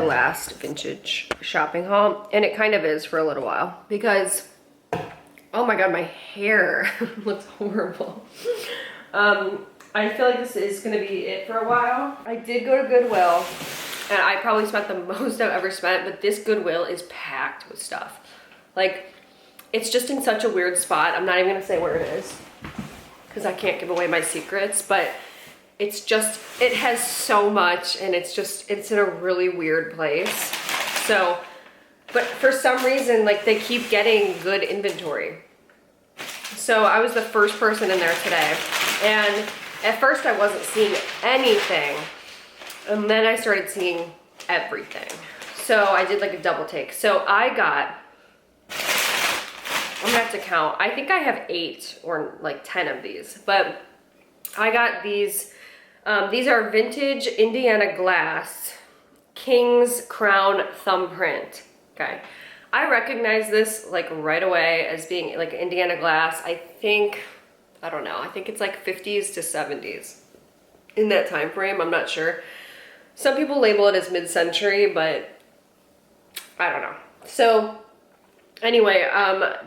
last vintage shopping haul, and it kind of is for a little while because, oh my god, my hair looks horrible. I feel like this is gonna be it for a while. I did go to Goodwill, and I probably spent the most I've ever spent, but this Goodwill is packed with stuff. Like, it's just in such a weird spot. I'm not even gonna say where it is because I can't give away my secrets, but it's just, it has so much, and it's in a really weird place. So, but for some reason, like, they keep getting good inventory. So I was the first person in there today, and at first I wasn't seeing anything, and then I started seeing everything. So I did like a double take. So I got, I'm gonna have to count. I think I have 8 or like 10 of these, but I got these. These are vintage Indiana glass King's Crown thumbprint. Okay. I recognize this like right away as being like Indiana glass. I think, I don't know, I think it's like 50s to 70s in that time frame. I'm not sure. Some people label it as mid-century, but I don't know. So anyway,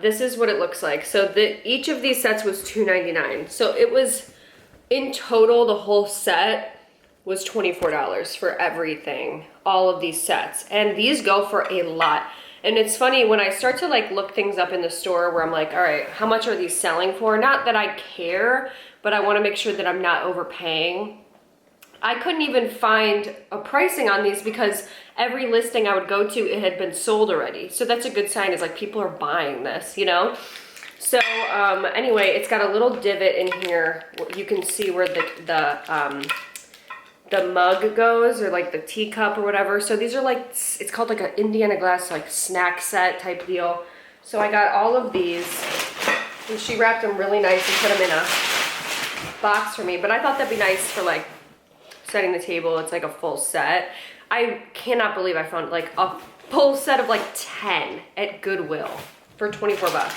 this is what it looks like. So each of these sets was $2.99. So it was, in total, the whole set was $24 for everything, all of these sets. And these go for a lot. And it's funny, when I start to like look things up in the store where I'm like, all right, how much are these selling for? Not that I care, but I want to make sure that I'm not overpaying. I couldn't even find a pricing on these because every listing I would go to, it had been sold already. So that's a good sign, is like people are buying this, you know? So anyway, it's got a little divot in here. You can see where the mug goes, or like the teacup or whatever. So these are like, it's called like an Indiana glass like snack set type deal. So I got all of these, and she wrapped them really nice and put them in a box for me. But I thought that'd be nice for like setting the table. It's like a full set. I cannot believe I found like a full set of like 10 at Goodwill for 24 bucks.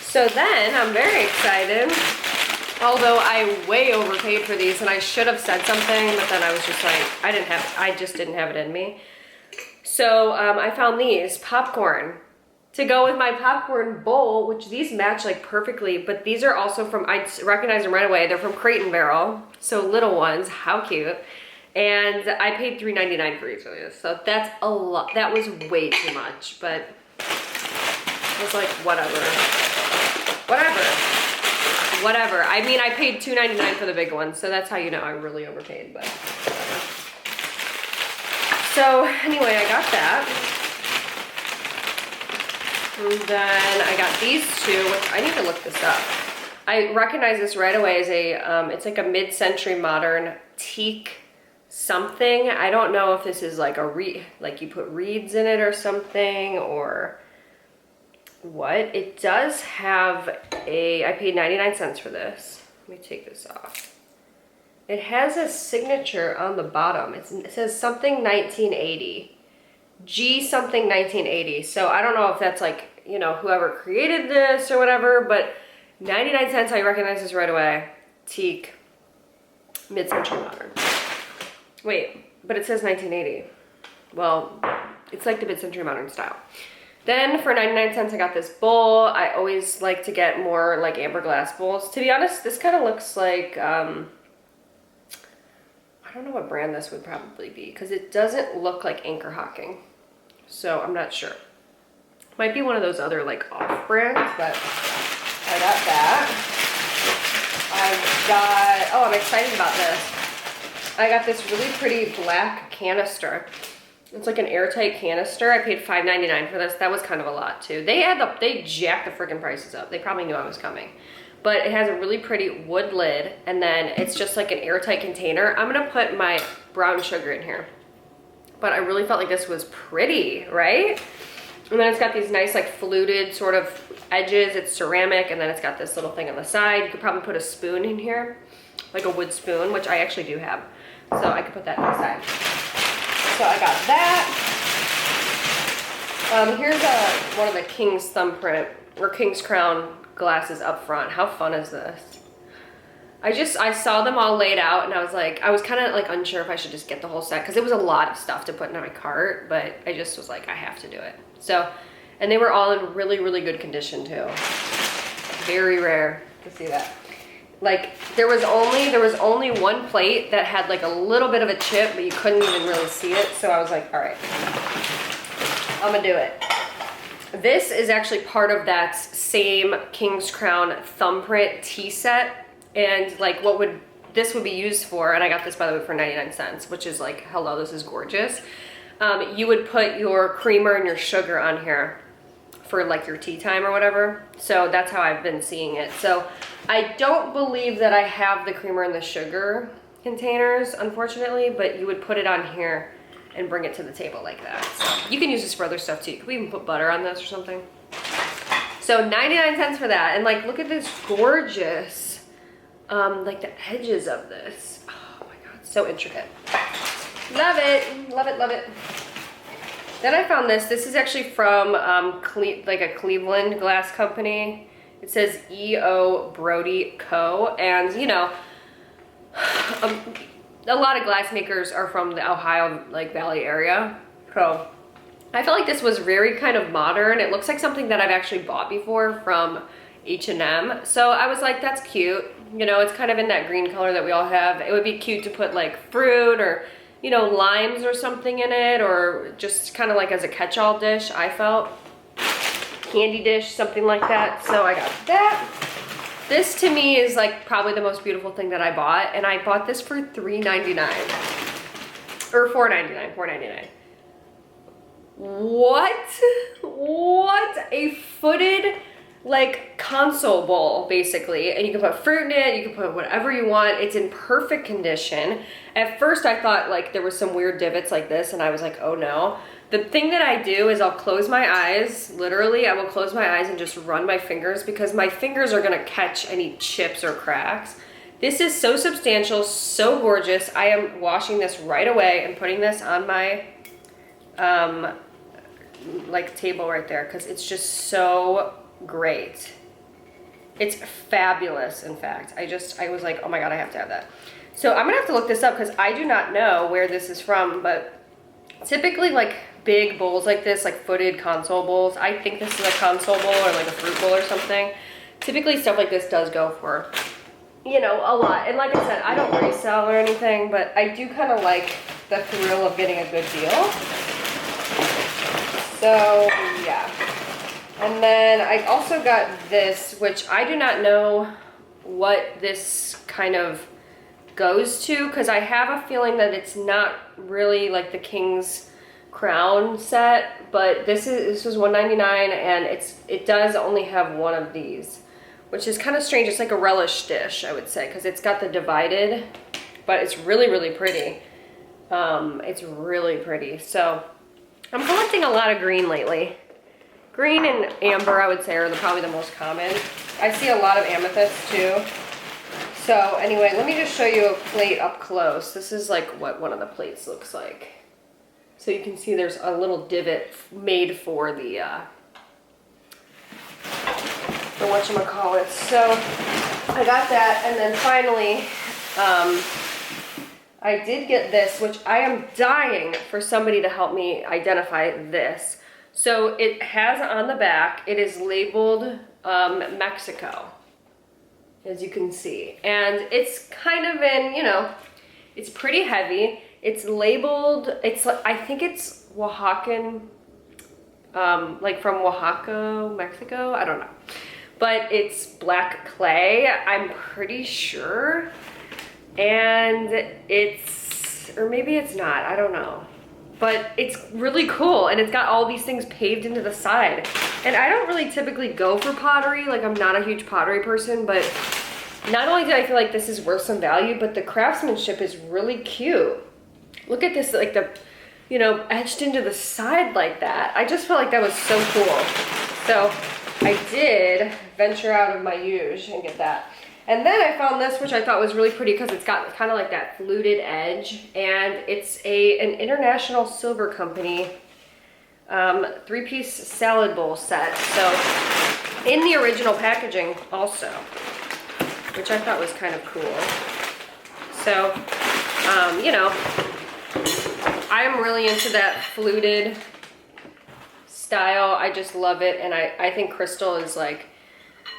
So then I'm very excited. Although I way overpaid for these, and I should have said something, but then I was just like, I just didn't have it in me. So I found these popcorn to go with my popcorn bowl, which these match like perfectly, but these are also from, I recognize them right away. They're from Crate and Barrel, so little ones, how cute. And I paid $3.99 for each of these, so that's a lot. That was way too much, but I was like, whatever. I mean, I paid $2.99 for the big one, so that's how you know I really overpaid, but whatever. So anyway, I got that. And then I got these two, which I need to look this up. I recognize this right away as a, it's like a mid-century modern teak something. I don't know if this is like like you put reeds in it or something, or what. It does have I paid 99 cents for this. Let me take this off. It has a signature on the bottom. It says something 1980. G something 1980. So I don't know if that's like, you know, whoever created this or whatever, but 99 cents, I recognize this right away. Teak, mid-century modern. Wait, but it says 1980. Well, it's like the mid-century modern style. Then for 99 cents, I got this bowl. I always like to get more like amber glass bowls. To be honest, this kind of looks like, I don't know what brand this would probably be, because it doesn't look like Anchor Hocking. So I'm not sure. Might be one of those other like off brands, but I got that. Oh, I'm excited about this. I got this really pretty black canister. It's like an airtight canister. I paid $5.99 for this. That was kind of a lot too. They jacked the freaking prices up. They probably knew I was coming. But it has a really pretty wood lid, and then it's just like an airtight container. I'm gonna put my brown sugar in here. But I really felt like this was pretty, right? And then it's got these nice like fluted sort of edges. It's ceramic, and then it's got this little thing on the side. You could probably put a spoon in here, like a wood spoon, which I actually do have. So I could put that on the side. So I got that. Here's one of the King's thumbprint, or King's Crown glasses up front. How fun is this? I saw them all laid out and I was like, I was kind of like unsure if I should just get the whole set because it was a lot of stuff to put in my cart, but I just was like, I have to do it. So, and they were all in really, really good condition too. Very rare to see that. Like there was only one plate that had like a little bit of a chip, but you couldn't even really see it. So I was like, all right, I'm gonna do it. This is actually part of that same King's Crown thumbprint tea set. And like this would be used for, and I got this by the way for 99 cents, which is like, hello, this is gorgeous. You would put your creamer and your sugar on here for like your tea time or whatever. So that's how I've been seeing it. So I don't believe that I have the creamer and the sugar containers, unfortunately, but you would put it on here and bring it to the table like that. So you can use this for other stuff too. You could even put butter on this or something. So 99 cents for that. And like, look at this gorgeous, like the edges of this. Oh my God, so intricate. Love it, love it, love it. Then I found this. This is actually from like a Cleveland glass company. It says E.O. Brody Co. And you know, a lot of glass makers are from the Ohio like Valley area. So I felt like this was very kind of modern. It looks like something that I've actually bought before from H&M. So I was like, that's cute. You know, it's kind of in that green color that we all have. It would be cute to put like fruit or, you know, limes or something in it, or just kind of like as a catch-all dish, I felt. Candy dish, something like that. So I got that. This to me is like probably the most beautiful thing that I bought, and I bought this for $3.99 or $4.99. What a footed like console bowl basically, and you can put fruit in it, you can put whatever you want. It's in perfect condition. At first I thought like there was some weird divots like this, and I was like, oh no. The thing that I do is I'll close my eyes, literally I will close my eyes and just run my fingers, because my fingers are gonna catch any chips or cracks. This is so substantial, so gorgeous. I am washing this right away and putting this on my like table right there, because it's just so great. It's fabulous, in fact. I was like, oh my God, I have to have that. So I'm gonna have to look this up, because I do not know where this is from, but typically like big bowls like this, like footed console bowls, I think this is a console bowl or like a fruit bowl or something. Typically stuff like this does go for, you know, a lot. And like I said, I don't resell or anything, but I do kind of like the thrill of getting a good deal. So yeah. And then I also got this, which I do not know what this kind of goes to, because I have a feeling that it's not really like the King's Crown set, but this was $1.99, and it does only have one of these, which is kind of strange. It's like a relish dish, I would say, because it's got the divided, but it's really, really pretty. It's really pretty. So I'm collecting a lot of green lately. Green and amber, I would say, are probably the most common. I see a lot of amethyst too. So anyway, let me just show you a plate up close. This is like what one of the plates looks like. So you can see there's a little divot made for the, for whatchamacallit. So I got that, and then finally, I did get this, which I am dying for somebody to help me identify this. So it has on the back, it is labeled Mexico, as you can see. And it's kind of in, you know, it's pretty heavy. It's labeled, I think it's Oaxacan, like from Oaxaca, Mexico, I don't know. But it's black clay, I'm pretty sure. And it's, or maybe it's not, I don't know. But it's really cool, and it's got all these things paved into the side. And I don't really typically go for pottery, like I'm not a huge pottery person, but not only did I feel like this is worth some value, but the craftsmanship is really cute. Look at this, like the, you know, etched into the side like that. I just felt like that was so cool. So I did venture out of my huge and get that. And then I found this, which I thought was really pretty because it's got kind of like that fluted edge, and it's an International Silver Company 3-piece salad bowl set. So in the original packaging also, which I thought was kind of cool. So, you know, I'm really into that fluted style. I just love it, and I think crystal is like,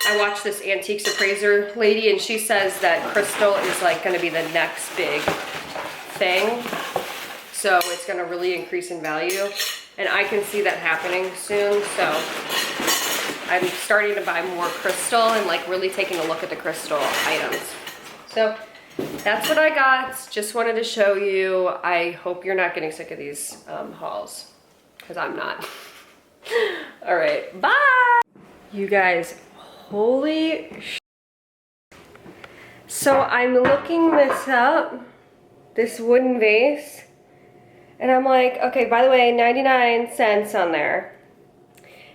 I watched this antiques appraiser lady, and she says that crystal is like gonna be the next big thing. So it's gonna really increase in value, and I can see that happening soon. So I'm starting to buy more crystal and like really taking a look at the crystal items. So that's what I got. Just wanted to show you. I hope you're not getting sick of these hauls, because I'm not. All right, bye. You guys, holy sh. So I'm looking this up, this wooden vase, and I'm like, okay, by the way, 99 cents on there.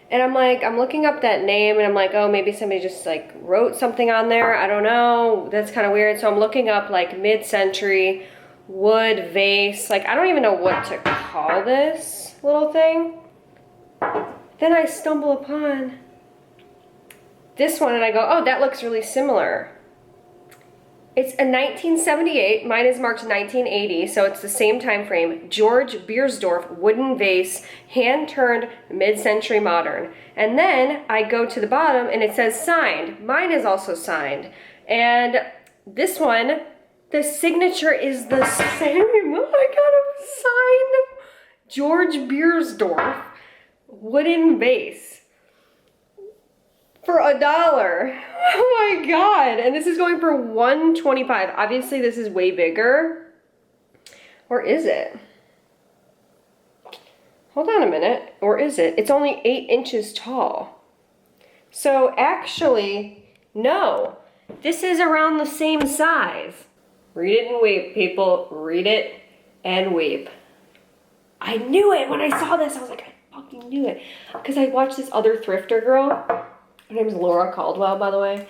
And I'm like, I'm looking up that name, and I'm like, oh, maybe somebody just like wrote something on there. I don't know. That's kind of weird. So I'm looking up like mid-century wood vase. Like, I don't even know what to call this little thing. Then I stumble upon this one, and I go, oh, that looks really similar. It's a 1978, mine is marked 1980, so it's the same time frame. George Beiersdorf wooden vase, hand-turned, mid-century modern. And then I go to the bottom and it says signed. Mine is also signed. And this one, the signature is the same. Oh, I got a signed George Beiersdorf wooden vase. For $1. Oh my God. And this is going for $125. Obviously this is way bigger. Or is it? Hold on a minute. Or is it? It's only 8 inches tall. So actually, no. This is around the same size. Read it and weep, people. Read it and weep. I knew it when I saw this. I was like, I fucking knew it. Because I watched this other thrifter girl. Her name's Laura Caldwell, by the way.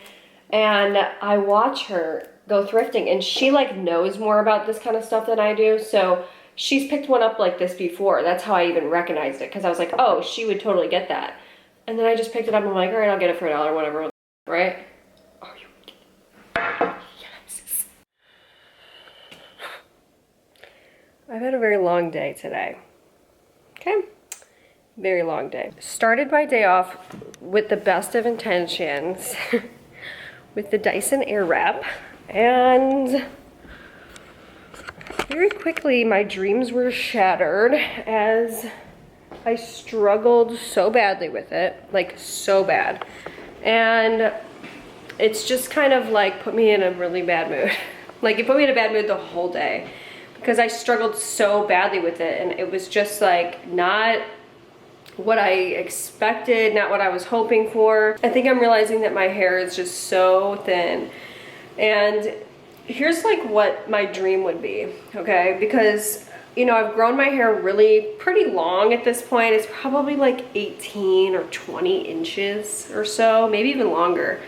And I watch her go thrifting, and she like knows more about this kind of stuff than I do. So she's picked one up like this before. That's how I even recognized it, because I was like, oh, she would totally get that. And then I just picked it up and I'm like, all right, I'll get it for $1, whatever, right? Oh, you yes. I've had a very long day today. Okay. Very long day. Started my day off with the best of intentions with the Dyson Airwrap, and very quickly my dreams were shattered as I struggled so badly with it, like so bad. And it's just kind of like put me in a really bad mood. Like it put me in a bad mood the whole day because I struggled so badly with it, and it was just like not what I expected, not what I was hoping for. I think I'm realizing that my hair is just so thin. And here's like what my dream would be, okay? Because, you know, I've grown my hair really pretty long at this point. It's probably like 18 or 20 inches or so, maybe even longer.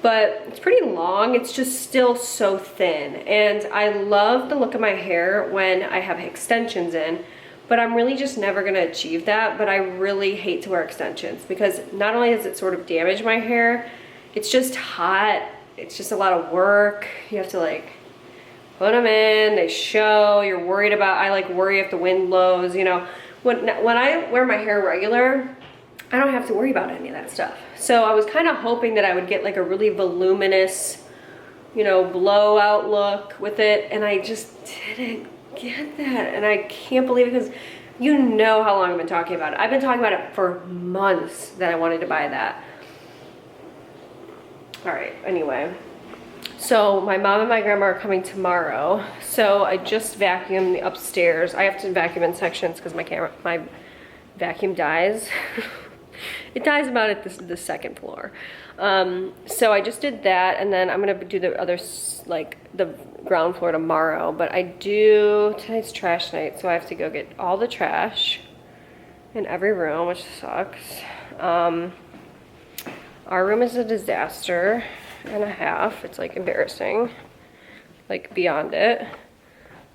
But it's pretty long, it's just still so thin. And I love the look of my hair when I have extensions in. But I'm really just never gonna achieve that. But I really hate to wear extensions because not only does it sort of damage my hair, it's just hot. It's just a lot of work. You have to like put them in, they show, you're worried about, I like worry if the wind blows, you know. When I wear my hair regular, I don't have to worry about any of that stuff. So I was kind of hoping that I would get like a really voluminous, you know, blowout look with it. And I just didn't get that, and I can't believe it because you know how long I've been talking about it. I've been talking about it for months that I wanted to buy that. All right, anyway. So my mom and my grandma are coming tomorrow. So I just vacuumed the upstairs. I have to vacuum in sections because my vacuum dies. It dies about at the second floor. So I just did that, and then I'm gonna do the other, like the ground floor tomorrow. But tonight's trash night, so I have to go get all the trash in every room, which sucks. Our room is a disaster and a half. It's like embarrassing, like beyond it.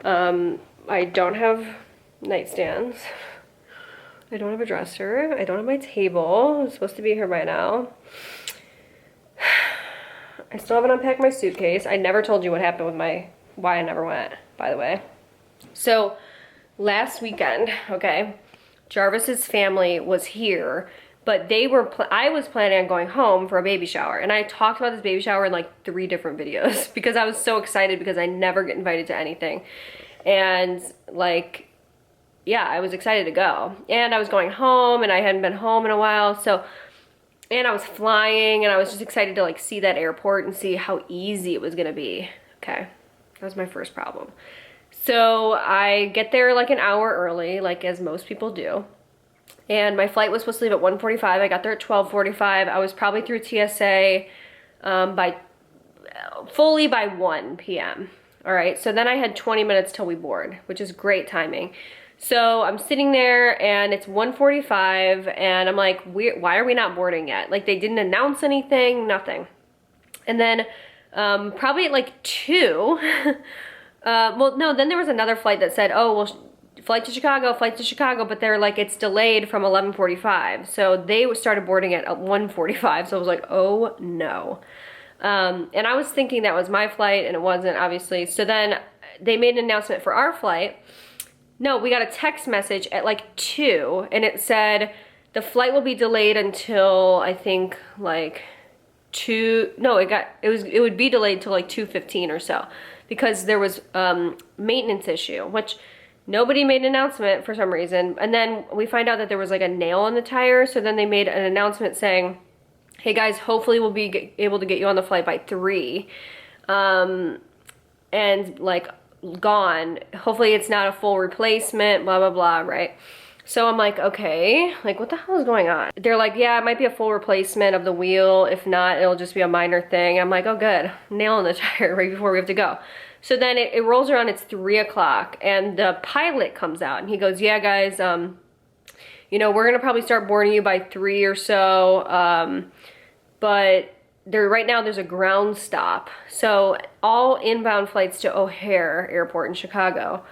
I don't have nightstands. I don't have a dresser. I don't have my table. It's supposed to be here by now. I still haven't unpacked my suitcase. I never told you what happened with why I never went, by the way. So last weekend, okay, Jarvis's family was here, but I was planning on going home for a baby shower, and I talked about this baby shower in like 3 different videos because I was so excited because I never get invited to anything. And like, yeah, I was excited to go. And I was going home, and I hadn't been home in a while, so, and I was flying, and I was just excited to like see that airport and see how easy it was gonna be. Okay, that was my first problem. So I get there like an hour early, like as most people do. And my flight was supposed to leave at 1:45. I got there at 12:45. I was probably through TSA fully by 1 p.m. All right, so then I had 20 minutes till we board, which is great timing. So I'm sitting there and it's 1:45 and I'm like, why are we not boarding yet? Like they didn't announce anything, nothing. And then probably at like 2, well, no, then there was another flight that said, oh, well, flight to Chicago, but they're like, it's delayed from 11:45. So they started boarding at 1:45. So I was like, oh no. And I was thinking that was my flight, and it wasn't, obviously. So then they made an announcement for our flight. No, we got a text message at like 2, and it said the flight will be delayed until I think like 2. No, it would be delayed till like 2:15 or so because there was maintenance issue, which nobody made an announcement for some reason. And then we find out that there was like a nail in the tire. So then they made an announcement saying, hey guys, hopefully we'll be able to get you on the flight by 3. And like gone. Hopefully it's not a full replacement, blah, blah, blah, right? So I'm like, okay, like what the hell is going on? They're like, yeah, it might be a full replacement of the wheel. If not, it'll just be a minor thing. I'm like, oh good, nail in the tire right before we have to go. So then it rolls around, it's 3 o'clock, and the pilot comes out and he goes, yeah guys, you know, we're gonna probably start boarding you by 3 or so, but right now there's a ground stop. So all inbound flights to O'Hare Airport in Chicago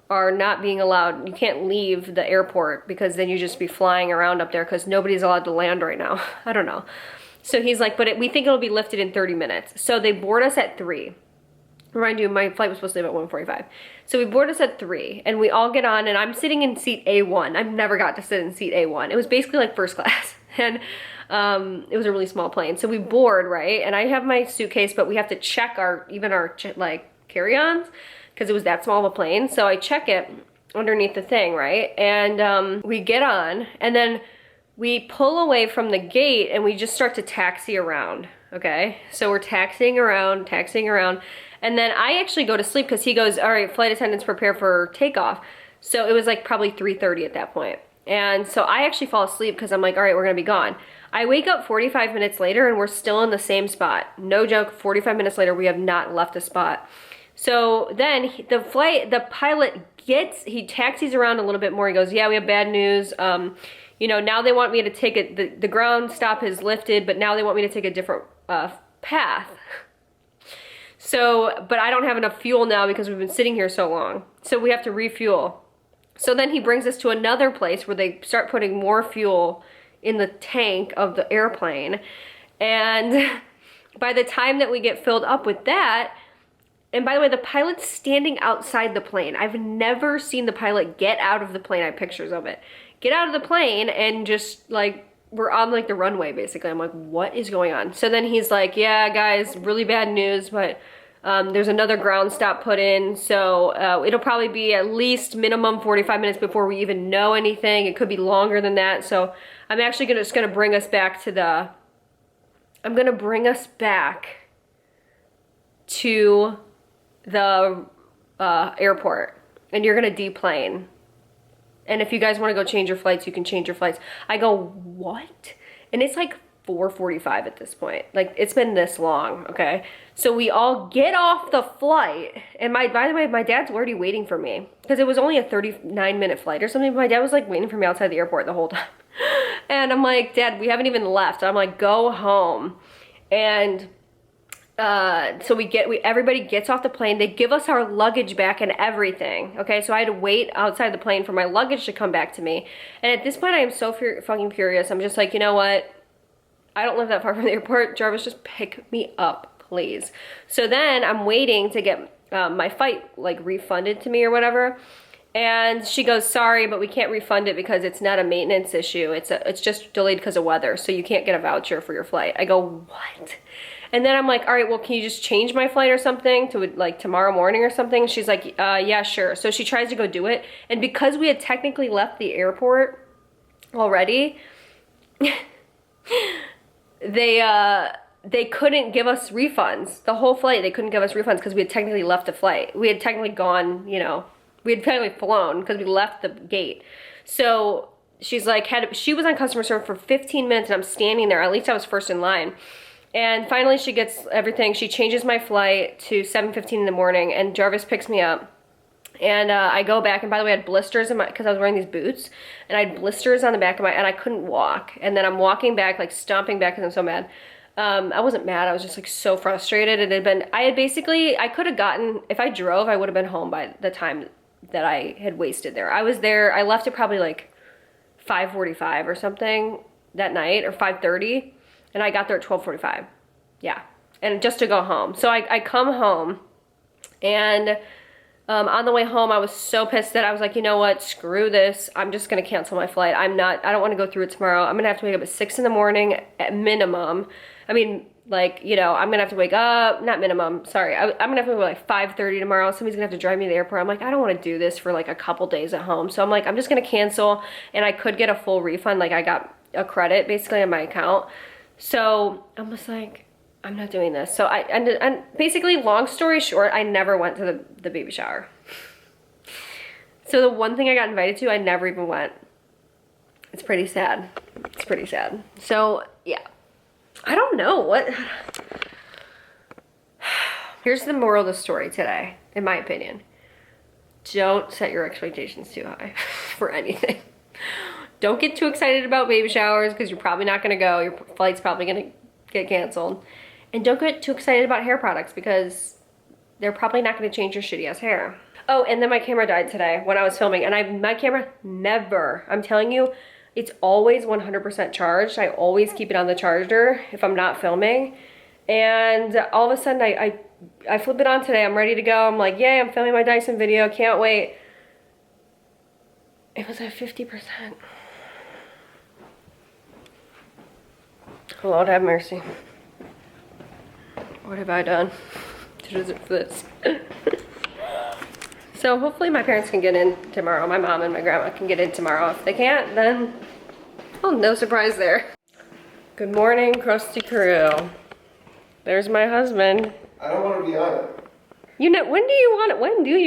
are not being allowed. You can't leave the airport because then you just be flying around up there because nobody's allowed to land right now. I don't know. So he's like, but we think it'll be lifted in 30 minutes. So they board us at 3. Remind you, my flight was supposed to leave at 1:45. So we board us at 3 and we all get on, and I'm sitting in seat A1. I've never got to sit in seat A1. It was basically like first class. And it was a really small plane. So we board, right? And I have my suitcase, but we have to check our like carry-ons because it was that small of a plane. So I check it underneath the thing, right? And we get on, and then we pull away from the gate and we just start to taxi around, okay? So we're taxiing around, and then I actually go to sleep because he goes, all right, flight attendants prepare for takeoff. So it was like probably 3:30 at that point. And so I actually fall asleep because I'm like, all right, we're gonna be gone. I wake up 45 minutes later and we're still in the same spot. No joke, 45 minutes later, we have not left the spot. So then the pilot he taxis around a little bit more. He goes, yeah, we have bad news. You know, now they want me to take it, the ground stop is lifted, but now they want me to take a different path. So, but I don't have enough fuel now because we've been sitting here so long. So we have to refuel. So then he brings us to another place where they start putting more fuel in the tank of the airplane. And by the time that we get filled up with that, and by the way, the pilot's standing outside the plane. I've never seen the pilot get out of the plane. I have pictures of it. Get out of the plane and just like, we're on like the runway basically. I'm like, what is going on? So then he's like, yeah guys, really bad news, but there's another ground stop put in. So it'll probably be at least minimum 45 minutes before we even know anything. It could be longer than that. So I'm actually just gonna bring us back to the, airport, and you're gonna deplane. And if you guys wanna go change your flights, you can change your flights. I go, what? And it's like 4:45 at this point. Like, it's been this long, okay? So we all get off the flight, and by the way, my dad's already waiting for me, because it was only a 39-minute flight or something. My dad was like waiting for me outside the airport the whole time. And I'm like, Dad, we haven't even left. I'm like, go home. And so everybody gets off the plane. They give us our luggage back and everything. Okay, so I had to wait outside the plane for my luggage to come back to me. And at this point, I am so fucking furious. I'm just like, you know what? I don't live that far from the airport. Jarvis, just pick me up, please. So then I'm waiting to get my flight like refunded to me or whatever. And she goes, sorry, but we can't refund it because it's not a maintenance issue. It's just delayed because of weather, so you can't get a voucher for your flight. I go, what? And then I'm like, all right, well, can you just change my flight or something to like tomorrow morning or something? She's like, yeah, sure. So she tries to go do it. And because we had technically left the airport already, they couldn't give us refunds. The whole flight, they couldn't give us refunds because we had technically left the flight. We had technically gone, you know, we had technically flown because we left the gate. So she's like, she was on customer service for 15 minutes and I'm standing there. At least I was first in line. And finally she gets everything. She changes my flight to 7:15 in the morning and Jarvis picks me up. And I go back, and by the way, I had blisters in my, because I was wearing these boots, and I had blisters on the back of my, and I couldn't walk. And then I'm walking back, like stomping back because I'm so mad. I wasn't mad, I was just like so frustrated. It had been, I could have gotten, if I drove, I would have been home by the time that I had wasted there. I was there, I left at probably like 5:45 or something that night, or 5:30, and I got there at 12:45. Yeah, and just to go home. So I come home, and on the way home, I was so pissed that I was like, you know what, screw this. I'm just gonna cancel my flight. I don't wanna go through it tomorrow. I'm gonna have to wake up at 6 in the morning at minimum. I mean, like, you know, I'm gonna have to wake up, not minimum, sorry. I'm gonna have to wake up like 5:30 tomorrow. Somebody's gonna have to drive me to the airport. I'm like, I don't wanna do this for like a couple days at home. So I'm like, I'm just gonna cancel, and I could get a full refund. Like I got a credit basically on my account. So I'm just like, I'm not doing this. So and basically, long story short, I never went to the baby shower. So the one thing I got invited to, I never even went. It's pretty sad. It's pretty sad. So yeah, I don't know what. Here's the moral of the story today, in my opinion. Don't set your expectations too high for anything. Don't get too excited about baby showers because you're probably not gonna go. Your flight's probably gonna get canceled. And don't get too excited about hair products because they're probably not gonna change your shitty ass hair. Oh, and then my camera died today when I was filming, and my camera never, I'm telling you, it's always 100% charged. I always keep it on the charger if I'm not filming. And all of a sudden I flip it on today. I'm ready to go. I'm like, yay, I'm filming my Dyson video. Can't wait. It was at 50%. Lord have mercy. What have I done to deserve this? So hopefully my parents can get in tomorrow. My mom and my grandma can get in tomorrow. If they can't, then, oh, no surprise there. Good morning, Krusty Crew. There's my husband. I don't want to be on it. You know, when do you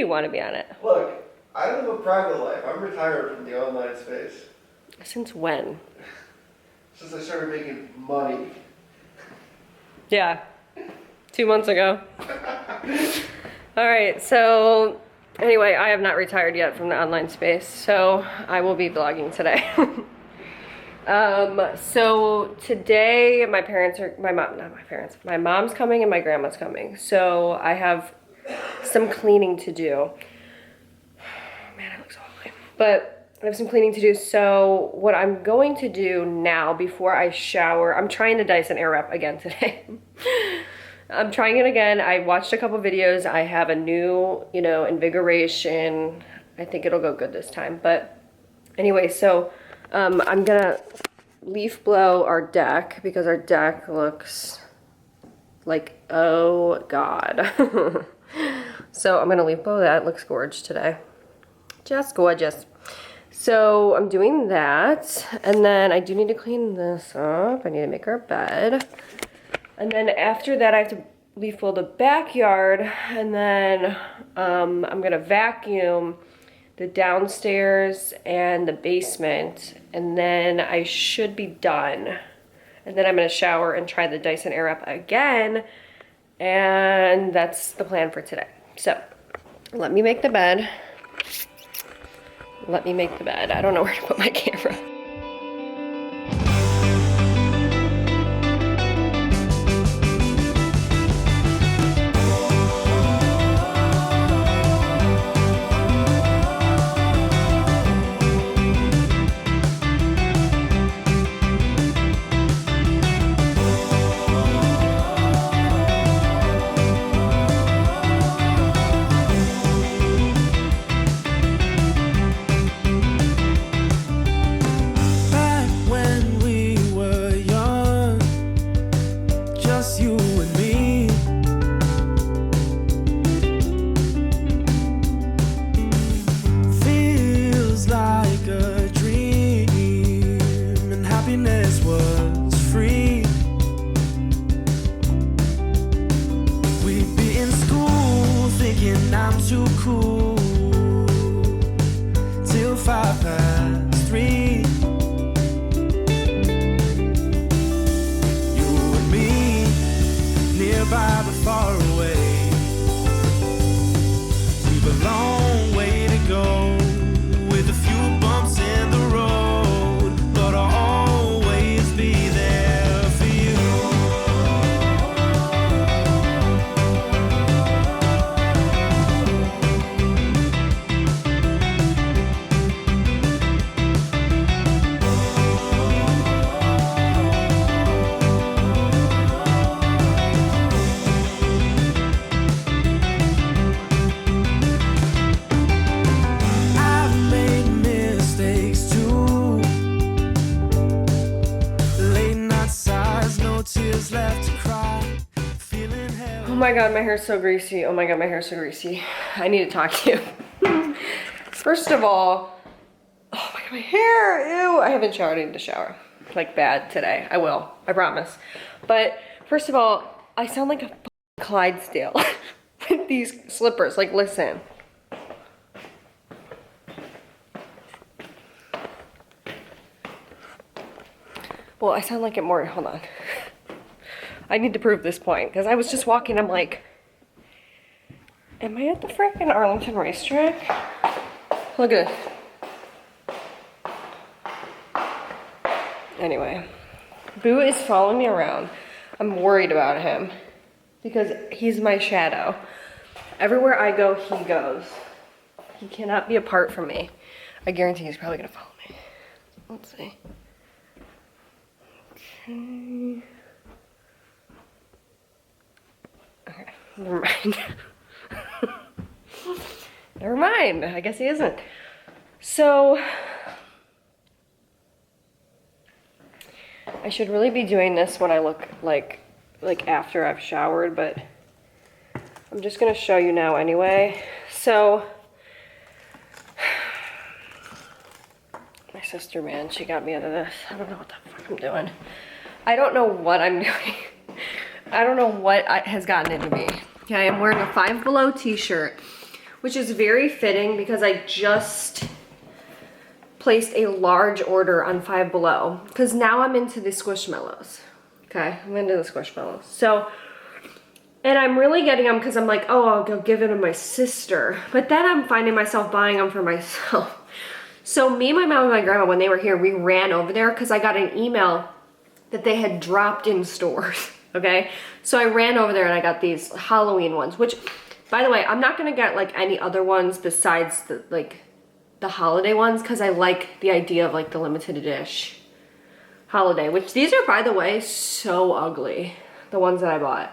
want to be on it? Look, I live a private life. I'm retired from the online space. Since when? Since I started making money. Yeah, 2 months ago. All right, so anyway, I have not retired yet from the online space, so I will be vlogging today. So today my mom's coming and my grandma's coming. So I have some cleaning to do. Man, I look so ugly. But I have some cleaning to do. So what I'm going to do now before I shower, I'm trying the Dyson Airwrap again today. I'm trying it again. I watched a couple videos. I have a new, you know, invigoration. I think it'll go good this time. But anyway, so I'm gonna leaf blow our deck because our deck looks like, oh God. So I'm gonna leaf blow that. It looks gorgeous today. Just gorgeous. So I'm doing that. And then I do need to clean this up. I need to make our bed. And then after that, I have to leaf blow the backyard, and then I'm gonna vacuum the downstairs and the basement, and then I should be done. And then I'm gonna shower and try the Dyson Airwrap again, and that's the plan for today. So let me make the bed. Let me make the bed. I don't know where to put my camera. dance was free. We'd be in school thinking I'm too cool till 3:05. You and me, nearby but far away. We've a long way to go with a few bumps in the road, but I'll always be there for you. I've made mistakes too. Late night sighs, no tears left to cry. Feeling hell. Oh my god, my hair's so greasy. Oh my god, my hair's so greasy. I need to talk to you. First of all, oh my god, my hair, ew. I haven't showered. I need to shower. Like bad today. I will, I promise. But first of all, I sound like a Clydesdale with these slippers. Like, listen. Well, I sound like it more, hold on. I need to prove this point, because I was just walking, I'm like, am I at the frickin' Arlington racetrack? Look at this. Anyway, Boo is following me around. I'm worried about him, because he's my shadow. Everywhere I go, he goes. He cannot be apart from me. I guarantee he's probably gonna follow me. Let's see. Okay, never mind. Never mind, I guess he isn't. So, I should really be doing this when I look like after I've showered, but I'm just gonna show you now anyway. So, my sister, man, she got me out of this. I don't know what the fuck I'm doing. I don't know what I'm doing. I don't know what has gotten into me. Okay, I'm wearing a Five Below t-shirt, which is very fitting because I just placed a large order on Five Below because now I'm into the Squishmallows. Okay, I'm into the Squishmallows. So, and I'm really getting them because I'm like, oh, I'll go give it to my sister. But then I'm finding myself buying them for myself. So me, my mom, and my grandma, when they were here, we ran over there because I got an email that they had dropped in stores, okay? So I ran over there and I got these Halloween ones, which, by the way, I'm not gonna get like any other ones besides the holiday ones because I like the idea of like the limited edition holiday, which these are, by the way, so ugly, the ones that I bought.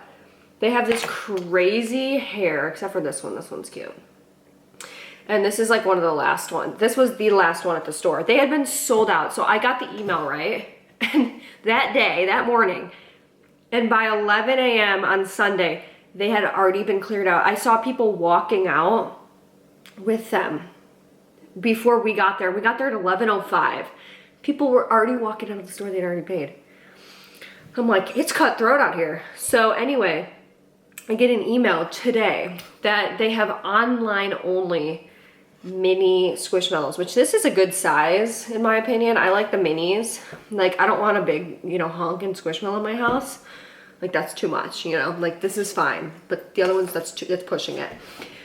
They have this crazy hair, except for this one. This one's cute. And this is like one of the last ones. This was the last one at the store. They had been sold out. So I got the email, right? And that day, that morning, and by 11 a.m. on Sunday, they had already been cleared out. I saw people walking out with them before we got there. We got there at 11:05. People were already walking out of the store they'd already paid. I'm like, it's cutthroat out here. So anyway, I get an email today that they have online only mini Squishmallows, which this is a good size in my opinion. I like the minis. Like, I don't want a big, you know, honking Squishmallow in my house. Like, that's too much, you know. Like, this is fine, but the other ones, that's pushing it.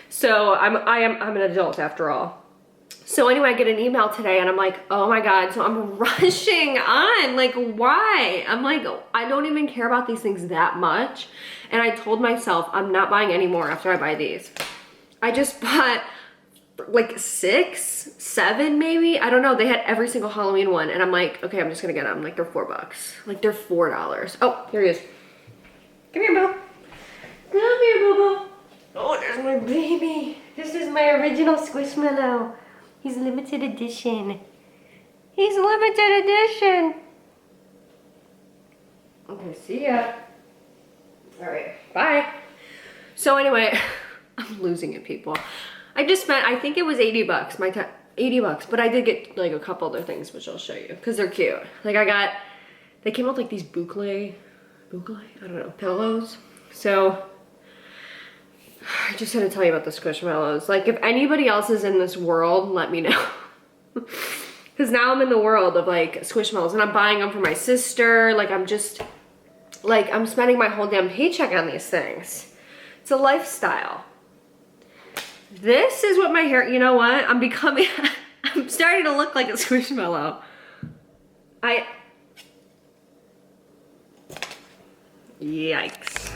So I'm an adult after all. So anyway, I get an email today and I'm like, oh my god. So I'm rushing on, like, why? I'm like, I don't even care about these things that much. And I told myself I'm not buying any more after I buy these. I just bought like 6, 7 maybe. I don't know. They had every single Halloween one. And I'm like, okay, I'm just gonna get them. Like, they're $4. Like, they're $4. Oh, here he is. Come here, Boo. Come here, Boo Boo. Oh, there's my baby. This is my original Squishmallow. He's limited edition. He's limited edition. Okay, see ya. All right, bye. So anyway, I'm losing it, people. I just spent, I think it was 80 bucks, 80 bucks, but I did get like a couple other things, which I'll show you, because they're cute. Like, I got They came out like these boucle, I don't know, pillows. So I just had to tell you about the Squishmallows. Like, if anybody else is in this world, let me know. Because now I'm in the world of like Squishmallows and I'm buying them for my sister. Like, I'm just, like, I'm spending my whole damn paycheck on these things. It's a lifestyle. This is what my hair, you know what? I'm becoming, I'm starting to look like a Squishmallow. Yikes.